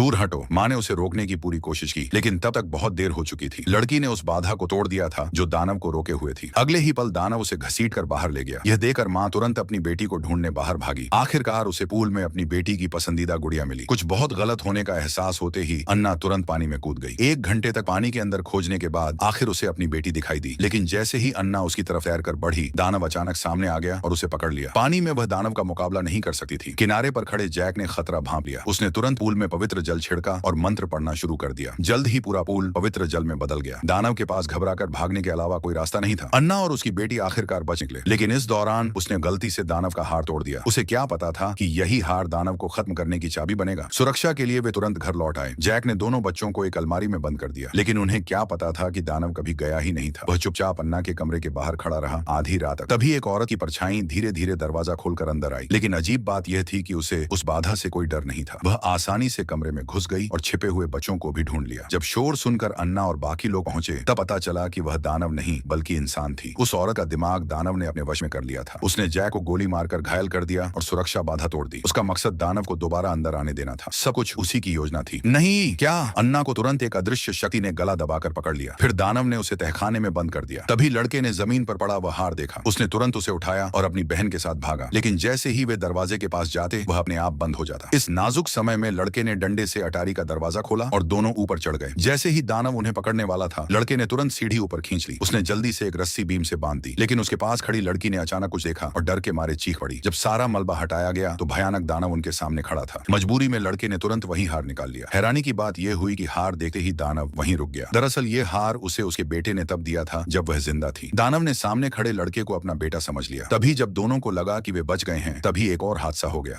दूर हटो। माँ ने उसे रोकने की पूरी कोशिश की, लेकिन तब तक बहुत देर हो चुकी थी। लड़की ने उस बाधा को तोड़ दिया था जो दानव को रोके हुए थी। अगले ही पल दानव उसे घसीट कर बाहर ले गया। यह देखकर माँ तुरंत अपनी बेटी को ढूंढने बाहर भागी। आखिरकार उसे पूल में अपनी बेटी की पसंदीदा गुड़िया मिली। कुछ बहुत गलत होने का एहसास होते ही अन्ना तुरंत पानी में कूद गई। 1 घंटे तक पानी के अंदर खोजने के बाद आखिर उसे अपनी बेटी दिखाई दी, लेकिन जैसे ही अन्ना उसकी तरफ तैर कर बढ़ी, दानव अचानक सामने आ गया और उसे पकड़ लिया। पानी में वह दानव का मुकाबला नहीं कर सकती थी। किनारे पर खड़े जैक ने खतरा भांप लिया। उसने तुरंत पूल में पवित्र जल छिड़का और मंत्र पढ़ना शुरू कर दिया। जल्द ही पूरा पूल पवित्र जल में बदल गया। दानव के पास घबराकर भागने के अलावा कोई रास्ता नहीं था। अन्ना और उसकी बेटी आखिरकार बच निकले, लेकिन इस दौरान उसने गलती से दानव का हार तोड़ दिया। उसे क्या पता था कि यही हार दानव को खत्म करने की चाबी बनेगा। सुरक्षा के लिए वे तुरंत घर लौट आए। जैक ने दोनों बच्चों को एक अलमारी में बंद कर दिया, लेकिन उन्हें क्या पता था कि दानव कभी गया ही नहीं था। वह चुपचाप अन्ना के कमरे के बाहर खड़ा रहा आधी रात तक। तभी एक औरत की परछाई धीरे धीरे दरवाजा खोलकर अंदर आई, लेकिन अजीब बात यह थी कि उसे उस बाधा से कोई डर नहीं था। वह आसानी से कमरे में घुस गई और छिपे हुए बच्चों को भी ढूंढ लिया। जब शोर सुनकर अन्ना और बाकी लोग पहुंचे, तब पता चला कि वह दानव नहीं बल्कि इंसान थी। उस औरत का दिमाग दानव ने अपने वश में कर लिया था। उसने जैक को गोली मारकर घायल कर दिया और सुरक्षा बाधा तोड़ दी। उसका मकसद दानव को दोबारा अंदर आने देना था। सब कुछ उसी की योजना थी। नहीं, क्या? अन्ना को तुरंत एक अदृश्य शक्ति ने गला दबाकर पकड़ लिया। फिर दानव ने उसे तहखाने में बंद कर दिया। तभी लड़के ने जमीन पर पड़ा वह हार देखा। उसने तुरंत उसे उठाया और अपनी बहन के साथ भागा, लेकिन जैसे ही वे दरवाजे के पास जाते, वह अपने आप बंद हो जाता। इस नाजुक समय में लड़के ने डंडे से अटारी का दरवाजा खोला और दोनों ऊपर चढ़ गए। जैसे ही दानव उन्हें पकड़ने वाला था, लड़के ने तुरंत सीढ़ी ऊपर खींच ली। उसने जल्दी से एक रस्सी बीम से बांध दी, लेकिन उसके पास खड़ी लड़की ने अचानक कुछ देखा और डर के मारे चीख पड़ी। जब सारा मलबा हटाया गया तो भयानक दानव उनके सामने खड़ा था। मजबूरी में लड़के ने तुरंत वहीं हार निकाल लिया। हैरानी की बात यह हुई कि हार देखते ही दानव वहीं रुक गया। दरअसल ये हार उसे उसके बेटे ने तब दिया था जब वह जिंदा थी। दानव ने सामने खड़े लड़के को अपना बेटा समझ लिया। तभी जब दोनों को लगा कि वे बच गए हैं, तभी एक और हादसा हो गया।